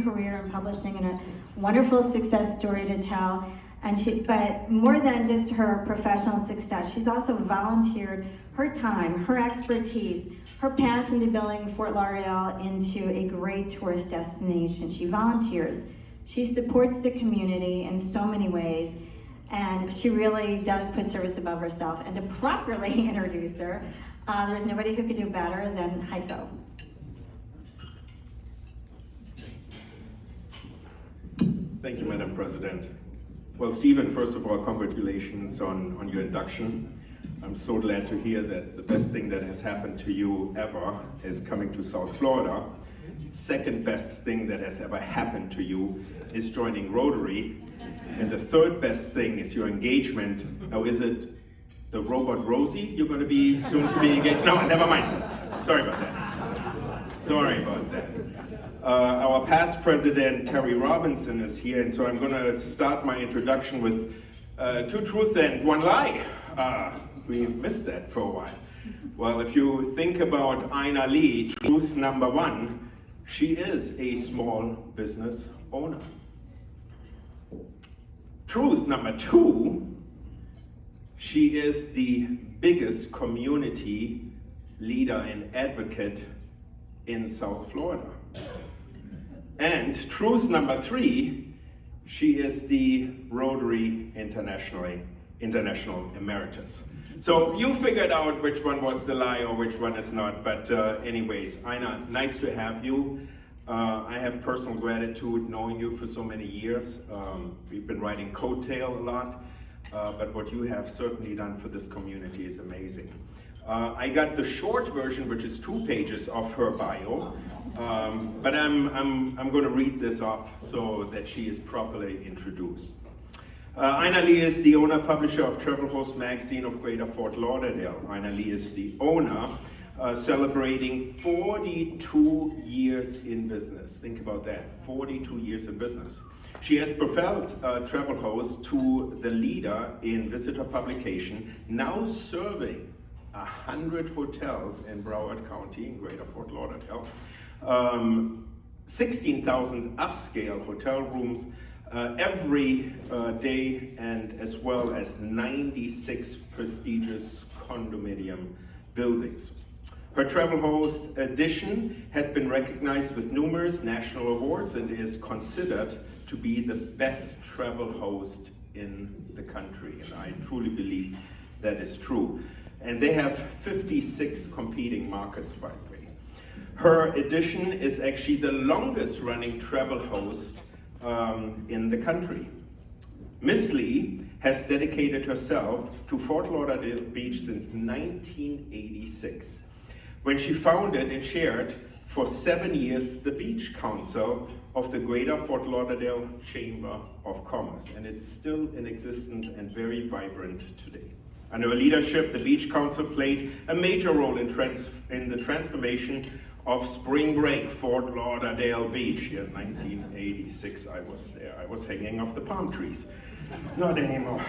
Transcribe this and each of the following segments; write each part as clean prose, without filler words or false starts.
career in publishing and a wonderful success story to tell. But more than just her professional success, she's also volunteered her time, her expertise, her passion to building Fort Lauderdale into a great tourist destination. She volunteers, she supports the community in so many ways, and she really does put service above herself. And to properly introduce her, there's nobody who could do better than Heiko. Thank you, Madam President. Well, Stephen, first of all, congratulations on your induction. I'm so glad to hear that the best thing that has happened to you ever is coming to South Florida. Second best thing that has ever happened to you is joining Rotary. And the third best thing is your engagement. Now, is it the robot Rosie you're going to be soon to be engaged? No, never mind. Sorry about that. Sorry about that. Our past president, Terry Robinson, is here, and so I'm going to start my introduction with 2 truths and 1 lie. We missed that for a while. Well, if you think about Ina Lee, truth number 1, she is a small business owner. Truth number 2, she is the biggest community leader and advocate in South Florida. And truth number 3, she is the Rotary International Emeritus. So you figured out which one was the lie or which one is not, but anyways, Ina, nice to have you. I have personal gratitude knowing you for so many years. We've been writing coattail a lot, but what you have certainly done for this community is amazing. I got the short version, which is 2 pages of her bio, but I'm going to read this off so that she is properly introduced. Ina Lee is the owner publisher of Travel Host magazine of Greater Fort Lauderdale. Ina Lee is the owner, celebrating 42 years in business. Think about that, 42 years in business. She has propelled Travel Host to the leader in visitor publication, now serving 100 hotels in Broward County in Greater Fort Lauderdale, 16,000 upscale hotel rooms every day, and as well as 96 prestigious condominium buildings. Her Travel Host edition has been recognized with numerous national awards and is considered to be the best travel host in the country, and I truly believe that is true. And they have 56 competing markets, by the way. Her edition is actually the longest running travel host in the country. Miss Lee has dedicated herself to Fort Lauderdale Beach since 1986, when she founded and chaired for 7 years the Beach Council of the Greater Fort Lauderdale Chamber of Commerce, and it's still in existence and very vibrant today. Under her leadership, the Beach Council played a major role in the transformation of Spring Break Fort Lauderdale Beach. Here in 1986, I was there. I was hanging off the palm trees. Not anymore.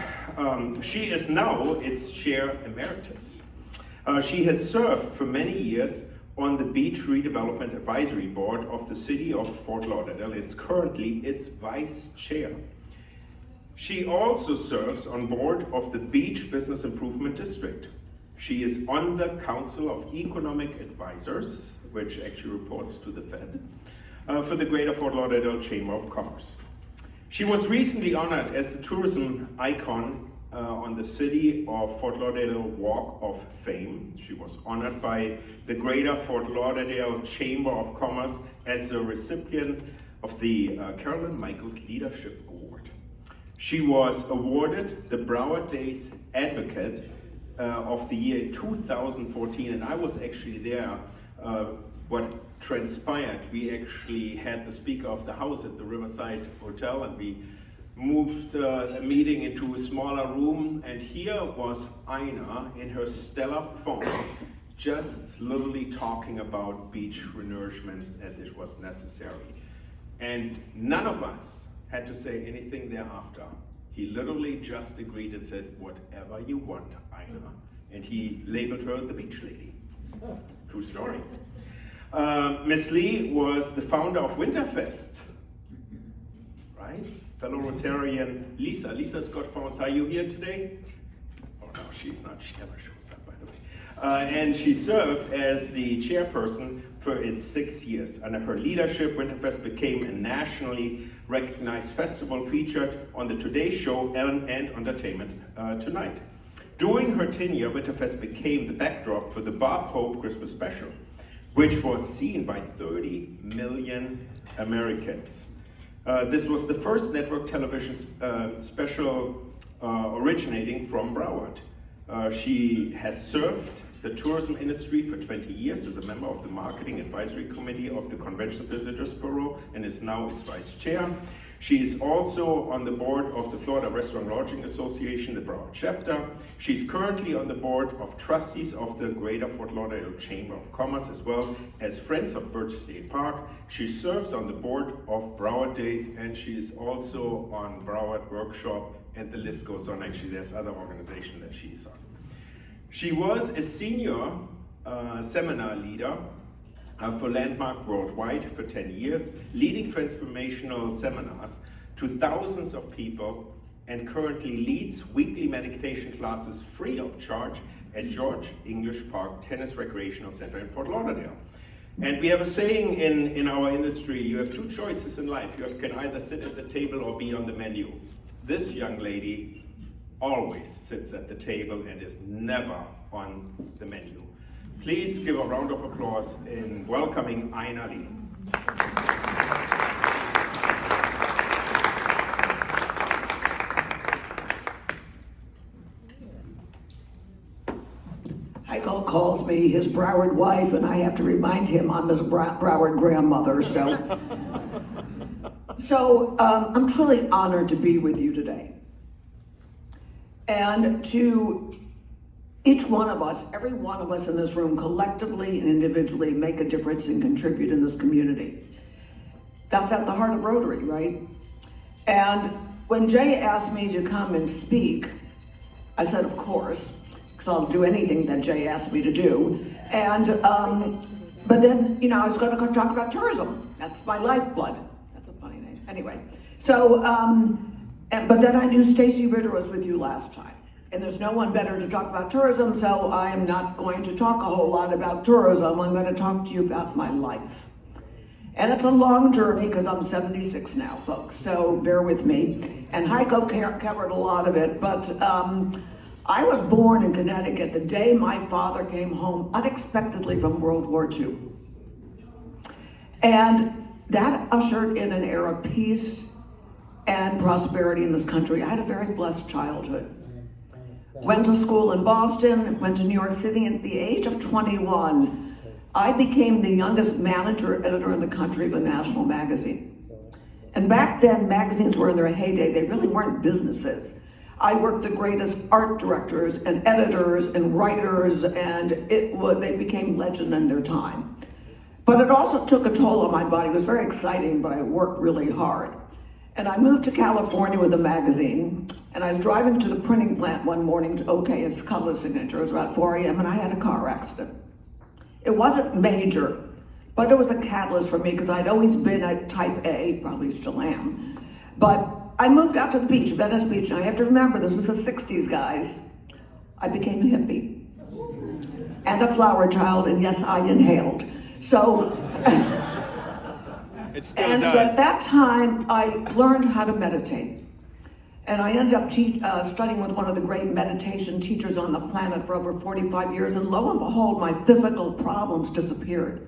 She is now its chair emeritus. She has served for many years on the Beach Redevelopment Advisory Board of the City of Fort Lauderdale, is currently its vice chair. She also serves on board of the Beach Business Improvement District. She is on the Council of Economic Advisors, which actually reports to the Fed, for the Greater Fort Lauderdale Chamber of Commerce. She was recently honored as a tourism icon on the City of Fort Lauderdale Walk of Fame. She was honored by the Greater Fort Lauderdale Chamber of Commerce as a recipient of the Carolyn Michaels Leadership Award. She was awarded the Broward Days Advocate of the year 2014, and I was actually there. What transpired, we actually had the Speaker of the House at the Riverside Hotel, and we moved a meeting into a smaller room, and here was Ina in her stellar form, just literally talking about beach renourishment, that it was necessary. And none of us had to say anything thereafter. He literally just agreed and said, whatever you want, Ina. And he labeled her the beach lady. True story. Miss Lee was the founder of Winterfest right, fellow Rotarian Lisa. Lisa Scott Fowles, are you here today? Oh no, she's not, she never shows up, by the way. And she served as the chairperson for its 6 years. Under her leadership, Winterfest became a nationally recognized festival featured on the Today Show and Entertainment Tonight. During her tenure, Winterfest became the backdrop for the Bob Hope Christmas Special, which was seen by 30 million Americans. This was the first network television special originating from Broward. She has served the tourism industry for 20 years as a member of the Marketing Advisory Committee of the Convention Visitors Bureau and is now its vice chair. She is also on the board of the Florida Restaurant Lodging Association, the Broward chapter. She's currently on the board of trustees of the Greater Fort Lauderdale Chamber of Commerce, as well as Friends of Birch State Park. She serves on the board of Broward Days, and she is also on Broward Workshop, and the list goes on. Actually, there's other organizations that she's on. She was a senior seminar leader for Landmark Worldwide for 10 years, leading transformational seminars to thousands of people, and currently leads weekly meditation classes free of charge at George English Park Tennis Recreational Center in Fort Lauderdale. And we have a saying in our industry, you have two choices in life. You can either sit at the table or be on the menu. This young lady always sits at the table and is never on the menu. Please give a round of applause in welcoming Aina Lee. Heiko calls me his Broward wife, and I have to remind him I'm his Broward grandmother, So I'm truly honored to be with you today. And to each one of us, every one of us in this room, collectively and individually make a difference and contribute in this community. That's at the heart of Rotary, right? And when Jay asked me to come and speak, I said, of course, because I'll do anything that Jay asked me to do. And, but then, I was gonna talk about tourism. That's my lifeblood. That's a funny name. Anyway, so, but then I knew Stacy Ritter was with you last time. And there's no one better to talk about tourism, so I'm not going to talk a whole lot about tourism. I'm going to talk to you about my life. And it's a long journey because I'm 76 now, folks, so bear with me. And Heiko covered a lot of it, but I was born in Connecticut the day my father came home unexpectedly from World War II. And that ushered in an era of peace and prosperity in this country. I had a very blessed childhood. Went to school in Boston, went to New York City, and at the age of 21, I became the youngest manager editor in the country of a national magazine. And back then, magazines were in their heyday. They really weren't businesses. I worked the greatest art directors and editors and writers, and they became legend in their time. But it also took a toll on my body. It was very exciting, but I worked really hard. And I moved to California with a magazine, and I was driving to the printing plant one morning to okay its color signature. It was about 4 a.m. and I had a car accident. It wasn't major, but it was a catalyst for me because I'd always been a type A, probably still am. But I moved out to the beach, Venice Beach, and I have to remember this was the 60s, guys. I became a hippie and a flower child, and yes, I inhaled. So. And at that time, I learned how to meditate. And I ended up studying with one of the great meditation teachers on the planet for over 45 years, and lo and behold, my physical problems disappeared.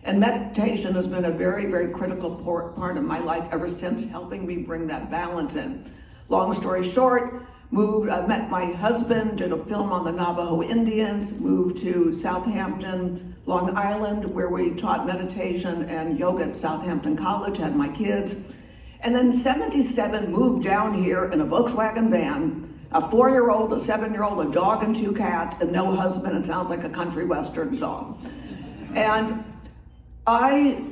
And meditation has been a very, very critical part of my life ever since, helping me bring that balance in. Long story short, met my husband, did a film on the Navajo Indians, moved to Southampton, Long Island, where we taught meditation and yoga at Southampton College, had my kids. And then 77, moved down here in a Volkswagen van, a 4-year-old, a 7-year-old, a dog and 2 cats, and no husband. It sounds like a country western song. And I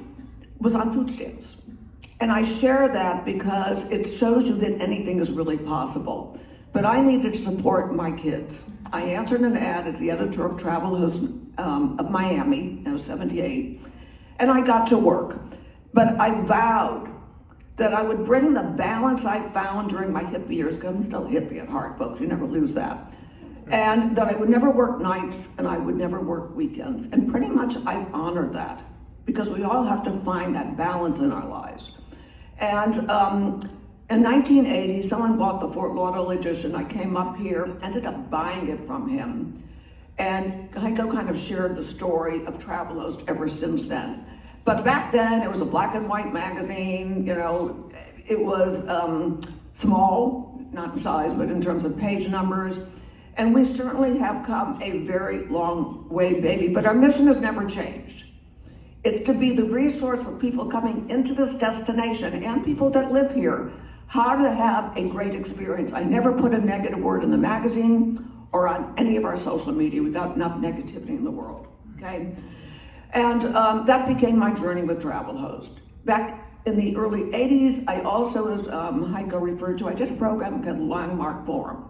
was on food stamps. And I share that because it shows you that anything is really possible. But I needed to support my kids. I answered an ad as the editor of Travel Host of Miami. I was 78. And I got to work. But I vowed that I would bring the balance I found during my hippie years, because I'm still a hippie at heart, folks, you never lose that. And that I would never work nights and I would never work weekends. And pretty much I've honored that, because we all have to find that balance in our lives. And in 1980, someone bought the Fort Lauderdale edition. I came up here, ended up buying it from him. And Heiko kind of shared the story of Travel Host ever since then. But back then, it was a black and white magazine, you know, it was small, not in size, but in terms of page numbers. And we certainly have come a very long way, baby, but our mission has never changed. It's to be the resource for people coming into this destination and people that live here, how to have a great experience. I never put a negative word in the magazine or on any of our social media. We got enough negativity in the world, okay? And that became my journey with Travel Host. Back in the early 80s, I also, as Heiko referred to, I did a program called Landmark Forum.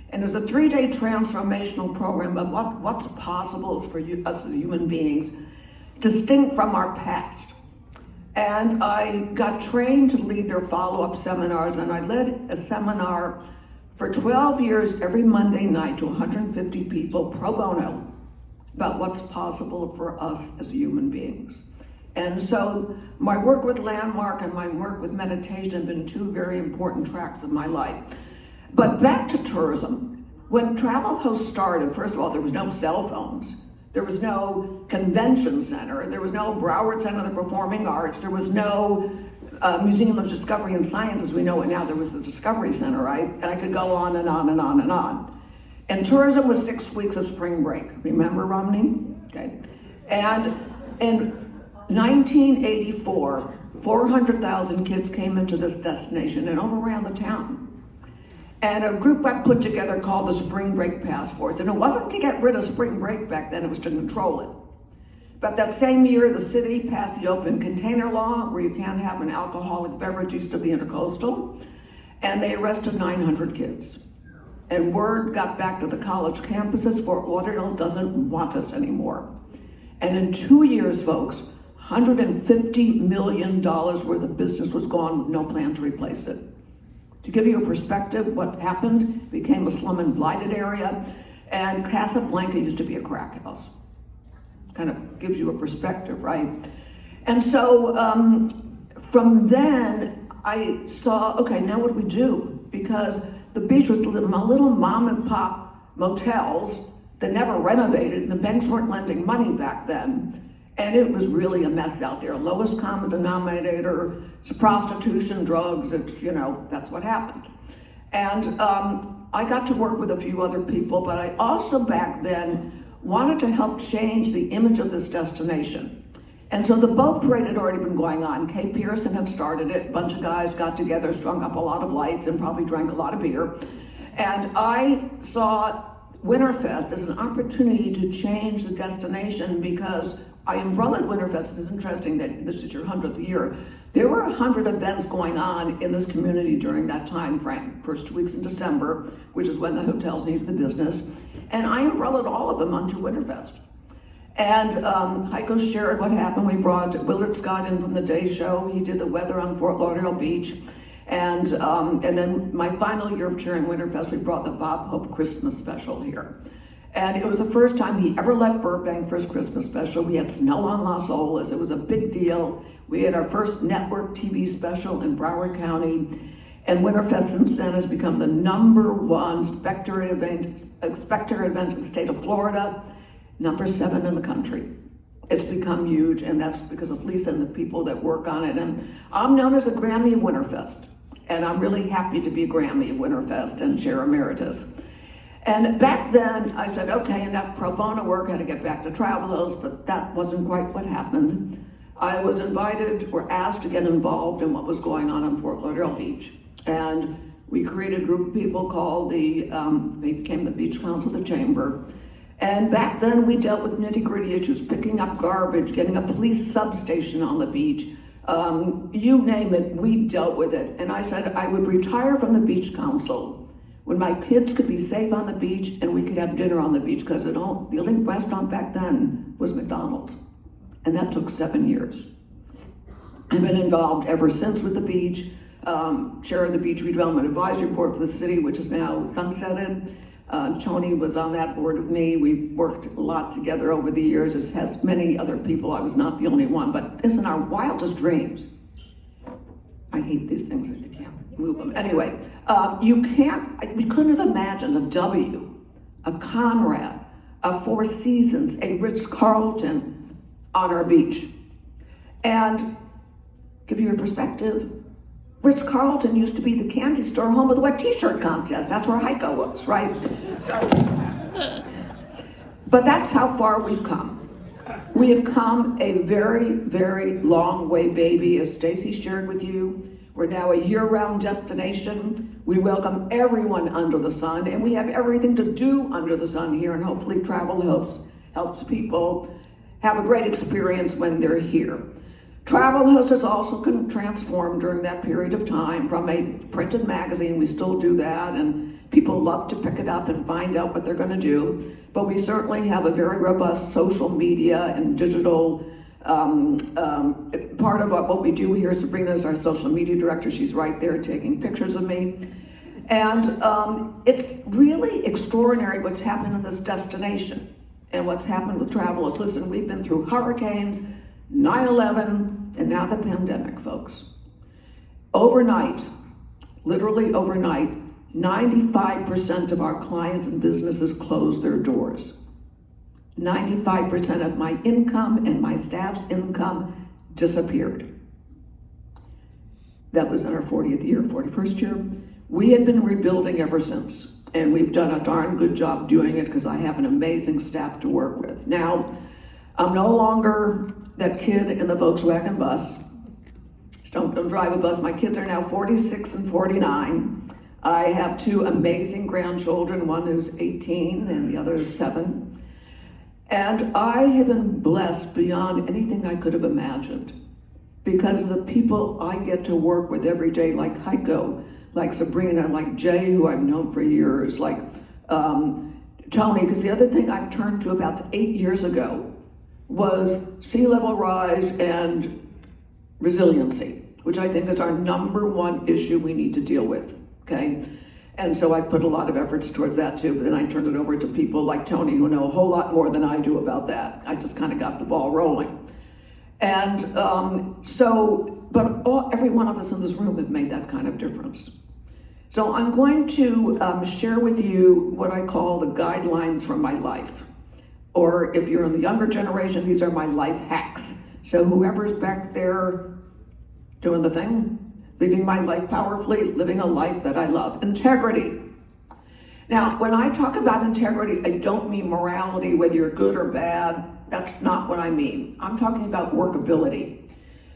And it was a 3-day transformational program of what's possible for us as human beings, distinct from our past. And I got trained to lead their follow-up seminars, and I led a seminar for 12 years every Monday night to 150 people pro bono about what's possible for us as human beings. And so my work with Landmark and my work with meditation have been two very important tracks of my life. But back to tourism. When Travel Host started, first of all, there was no cell phones. There was no convention center. There was no Broward Center of the Performing Arts. There was no Museum of Discovery and Science as we know it now. There was the Discovery Center, right? And I could go on and on and on and on. And tourism was 6 weeks of spring break. Remember, Romney? Okay. And in 1984, 400,000 kids came into this destination and overran the town. And a group I put together called the Spring Break Task Force. And it wasn't to get rid of spring break back then, it was to control it. But that same year, the city passed the open container law, where you can't have an alcoholic beverage east of the intercoastal. And they arrested 900 kids. And word got back to the college campuses, Fort Lauderdale doesn't want us anymore. And in 2 years, folks, $150 million worth of business was gone with no plan to replace it. To give you a perspective, what happened, became a slum and blighted area, and Casablanca used to be a crack house. Kind of gives you a perspective, right? And so from then, I saw, okay, now what do we do? Because the beach was little mom and pop motels that never renovated, and the banks weren't lending money back then. And it was really a mess out there. Lowest common denominator, it's prostitution, drugs, it's, you know, that's what happened. And I got to work with a few other people, but I also back then wanted to help change the image of this destination. And so the boat parade had already been going on. Kay Pearson had started it. A bunch of guys got together, strung up a lot of lights, and probably drank a lot of beer. And I saw Winterfest as an opportunity to change the destination, because I umbrellaed Winterfest. It's interesting that this is your 100th year. There were 100 events going on in this community during that time frame. First 2 weeks in December, which is when the hotels needed the business. And I umbrellaed all of them onto Winterfest. And Heiko shared what happened. We brought Willard Scott in from the Day Show. He did the weather on Fort Lauderdale Beach. And then my final year of chairing Winterfest, we brought the Bob Hope Christmas special here. And it was the first time he ever left Burbank for his Christmas special. We had snow on Las Olas. It was a big deal. We had our first network TV special in Broward County. And Winterfest since then has become the #1 spectator event in the state of Florida, #7 in the country. It's become huge, and that's because of Lisa and the people that work on it. And I'm known as the Grammy of Winterfest. And I'm really happy to be a Grammy of Winterfest and Chair Emeritus. And back then, I said, okay, enough pro bono work, had to get back to Travel Host, but that wasn't quite what happened. I was invited or asked to get involved in what was going on Fort Lauderdale Beach. And we created a group of people called they became the Beach Council of the Chamber. And back then, we dealt with nitty-gritty issues, picking up garbage, getting a police substation on the beach. You name it, we dealt with it. And I said I would retire from the Beach Council when my kids could be safe on the beach and we could have dinner on the beach, because the only restaurant back then was McDonald's. And that took 7 years. I've been involved ever since with the beach, chair of the Beach Redevelopment Advisory Board for the city, which is now sunsetted. Tony was on that board with me. We worked a lot together over the years, as has many other people. I was not the only one, but it's in our wildest dreams. I hate these things that you can't move them. Anyway, we couldn't have imagined a W, a Conrad, a Four Seasons, a Ritz-Carlton on our beach. And give you a perspective, Ritz-Carlton used to be the candy store home of the wet t-shirt contest. That's where Heiko was, right? So, but that's how far we've come. We have come a very, very long way, baby, as Stacy shared with you. We're now a year-round destination. We welcome everyone under the sun, and we have everything to do under the sun here, and hopefully travel helps people have a great experience when they're here. Travel has also transformed during that period of time from a printed magazine. We still do that, and people love to pick it up and find out what they're going to do. But we certainly have a very robust social media and digital part of what we do here. Sabrina is our social media director. She's right there taking pictures of me. And it's really extraordinary what's happened in this destination and what's happened with travelers. Listen, we've been through hurricanes, 9/11, and now the pandemic, folks. Overnight, literally overnight, 95% of our clients and businesses closed their doors. 95% of my income and my staff's income disappeared. That was in our 40th year, 41st year. We had been rebuilding ever since, and we've done a darn good job doing it because I have an amazing staff to work with. Now, I'm no longer that kid in the Volkswagen bus. Don't drive a bus. My kids are now 46 and 49. I have two amazing grandchildren, one who's 18 and the other is 7. And I have been blessed beyond anything I could have imagined because of the people I get to work with every day, like Heiko, like Sabrina, like Jay, who I've known for years, like Tony, because the other thing I've turned to about 8 years ago was sea level rise and resiliency, which I think is our number one issue we need to deal with, okay? And so I put a lot of efforts towards that too, but then I turned it over to people like Tony who know a whole lot more than I do about that. I just kind of got the ball rolling. And every one of us in this room have made that kind of difference. So I'm going to share with you what I call the guidelines from my life. Or if you're in the younger generation, these are my life hacks. So whoever's back there doing the thing, living my life powerfully, living a life that I love. Integrity. Now, when I talk about integrity, I don't mean morality, whether you're good or bad. That's not what I mean. I'm talking about workability.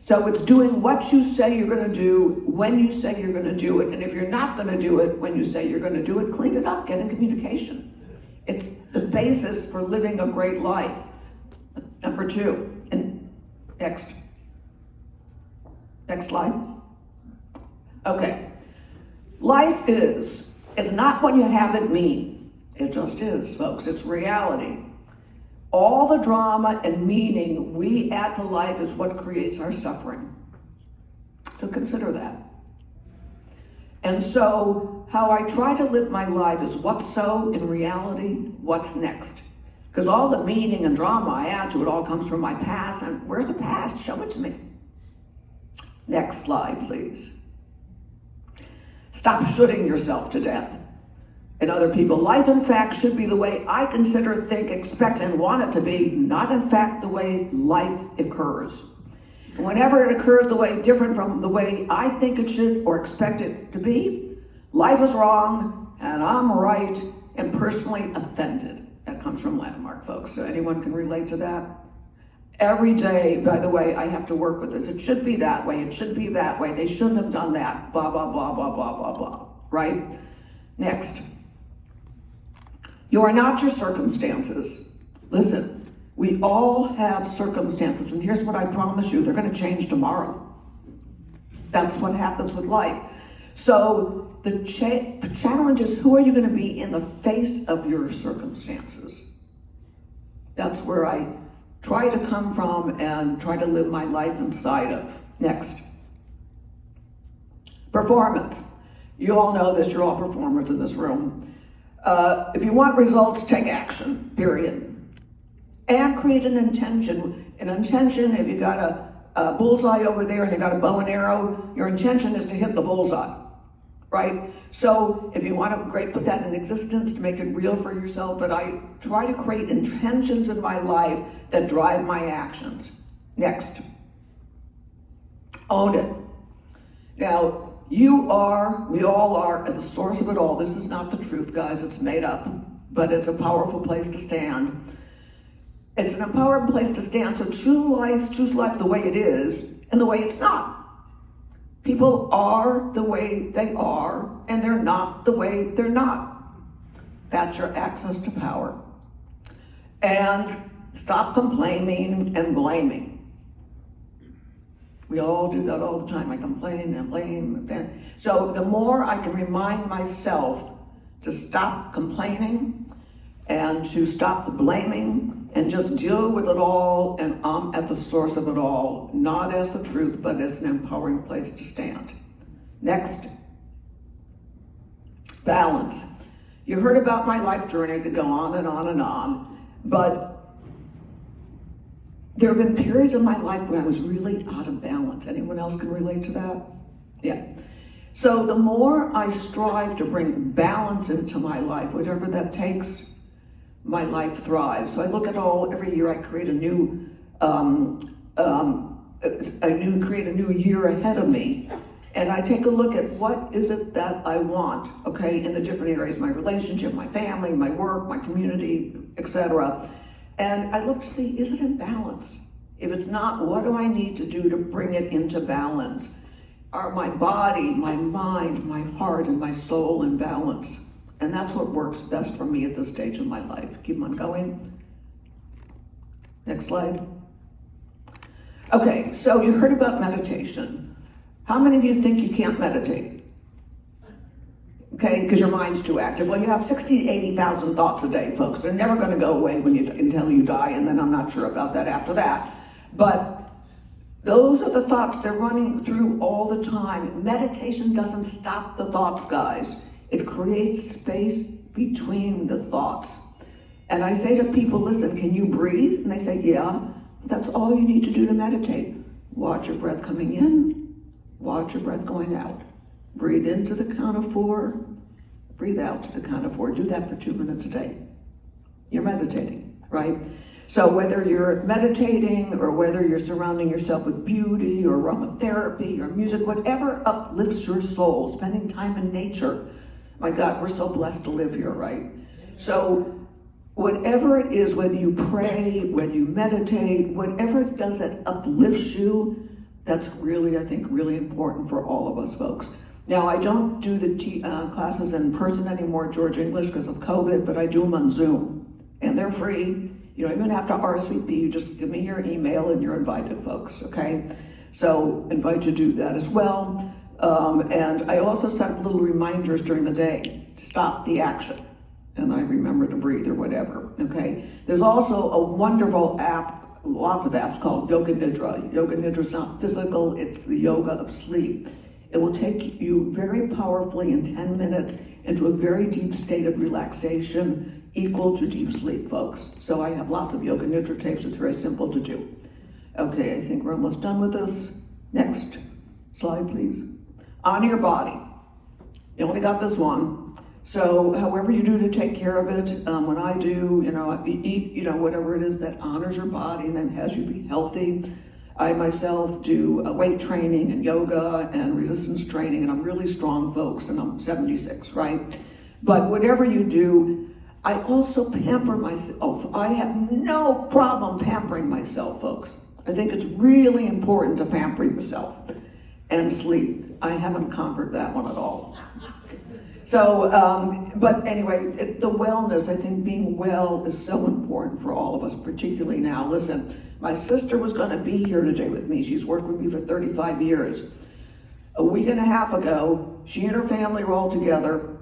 So it's doing what you say you're going to do when you say you're going to do it. And if you're not going to do it when you say you're going to do it, clean it up, get in communication. It's the basis for living a great life. Number 2, and next slide. Okay. Life is not what you have it mean. It just is, folks. It's reality. All the drama and meaning we add to life is what creates our suffering. So consider that. And so how I try to live my life is what's so in reality, what's next. Because all the meaning and drama I add to it all comes from my past. And where's the past? Show it to me. Next slide, please. Stop shooting yourself to death and other people. Life, in fact, should be the way I consider, think, expect, and want it to be, not, in fact, the way life occurs. And whenever it occurs the way different from the way I think it should or expect it to be, life is wrong, and I'm right, and personally offended. That comes from Landmark, folks, so anyone can relate to that. Every day, by the way, I have to work with this. It should be that way. It should be that way. They shouldn't have done that. Blah, blah, blah, blah, blah, blah, blah. Right? Next. You are not your circumstances. Listen, we all have circumstances, and here's what I promise you, they're going to change tomorrow. That's what happens with life. So the challenge is, who are you going to be in the face of your circumstances? That's where I try to come from and try to live my life inside of. Next. Performance. You all know this, you're all performers in this room. If you want results, take action, period. And create an intention. An intention, if you got a bullseye over there and you got a bow and arrow, your intention is to hit the bullseye, right? So if you want to put that in existence to make it real for yourself, but I try to create intentions in my life that drive my actions. Next. Own it. Now, we all are at the source of it all. This is not the truth, guys, it's made up, but it's a powerful place to stand. It's an empowering place to stand, so choose life the way it is and the way it's not. People are the way they are, and they're not the way they're not. That's your access to power. And stop complaining and blaming. We all do that all the time. I complain and blame. So the more I can remind myself to stop complaining and to stop blaming and just deal with it all, and I'm at the source of it all, not as the truth, but as an empowering place to stand. Next. Balance. You heard about my life journey. I could go on and on and on, but there have been periods in my life where I was really out of balance. Anyone else can relate to that? Yeah. So the more I strive to bring balance into my life, whatever that takes, my life thrives. So I look at every year I create a new year ahead of me. And I take a look at what is it that I want, okay, in the different areas, my relationship, my family, my work, my community, etc. And I look to see, is it in balance? If it's not, what do I need to do to bring it into balance? Are my body, my mind, my heart, and my soul in balance? And that's what works best for me at this stage of my life. Keep on going. Next slide. Okay, so you heard about meditation. How many of you think you can't meditate? Okay, because your mind's too active. Well, you have 60,000 to 80,000 thoughts a day, folks. They're never going to go away until you die, and then I'm not sure about that after that. But those are the thoughts they're running through all the time. Meditation doesn't stop the thoughts, guys. It creates space between the thoughts. And I say to people, listen, can you breathe? And they say, yeah. That's all you need to do to meditate. Watch your breath coming in, watch your breath going out. Breathe into the count of 4, breathe out to the count of 4. Do that for 2 minutes a day. You're meditating, right? So whether you're meditating or whether you're surrounding yourself with beauty or aromatherapy or music, whatever uplifts your soul, spending time in nature. My God, we're so blessed to live here, right? So whatever it is, whether you pray, whether you meditate, whatever it does that uplifts you, that's really, I think, really important for all of us folks. Now, I don't do the classes in person anymore, George English, because of COVID, but I do them on Zoom, and they're free. You don't even have to RSVP, you just give me your email and you're invited, folks, okay? So, invite you to do that as well. And I also set little reminders during the day, stop the action, and I remember to breathe or whatever, okay? There's also a wonderful app, lots of apps called Yoga Nidra. Yoga Nidra is not physical, it's the yoga of sleep. It will take you very powerfully in 10 minutes into a very deep state of relaxation equal to deep sleep, folks. So I have lots of Yoga Nidra tapes, it's very simple to do. Okay, I think we're almost done with this. Next slide, please. Honor your body. You only got this one. So however you do to take care of it, when I do, eat, whatever it is that honors your body and then has you be healthy. I myself do weight training and yoga and resistance training, and I'm really strong, folks, and I'm 76, right? But whatever you do, I also pamper myself. I have no problem pampering myself, folks. I think it's really important to pamper yourself. And sleep. I haven't conquered that one at all. So, but anyway, the wellness, I think being well is so important for all of us, particularly now. Listen, my sister was going to be here today with me. She's worked with me for 35 years. A week and a half ago, she and her family were all together.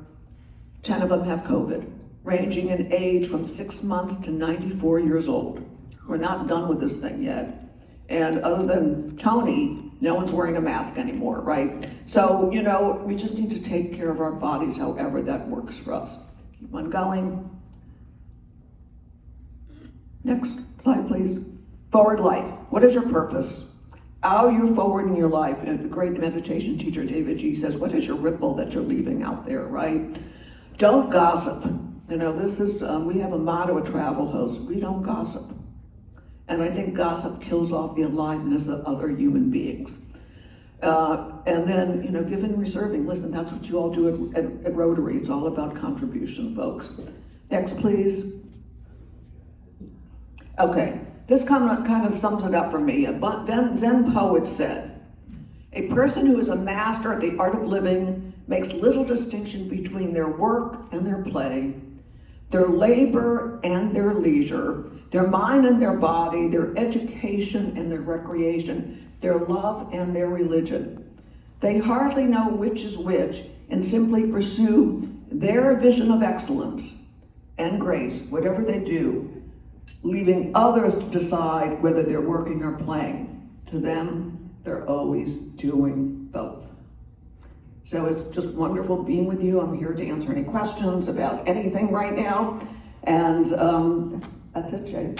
10 of them have COVID, ranging in age from 6 months to 94 years old. We're not done with this thing yet. And other than Tony, no one's wearing a mask anymore, right? So, you know, we just need to take care of our bodies however that works for us. Keep on going. Next slide, please. Forward life. What is your purpose? How you're forwarding your life. And the great meditation teacher, David G. says, what is your ripple that you're leaving out there, right? Don't gossip. You know, this is, we have a motto at Travel Host, we don't gossip. And I think gossip kills off the aliveness of other human beings. And then, you know, giving and reserving. Listen, that's what you all do at Rotary. It's all about contribution, folks. Next, please. Okay, this kind of sums it up for me. A Zen poet said, a person who is a master at the art of living makes little distinction between their work and their play, their labor and their leisure, their mind and their body, their education and their recreation, their love and their religion. They hardly know which is which and simply pursue their vision of excellence and grace, whatever they do, leaving others to decide whether they're working or playing. To them, they're always doing both. So it's just wonderful being with you. I'm here to answer any questions about anything right now. And that's it, Jay.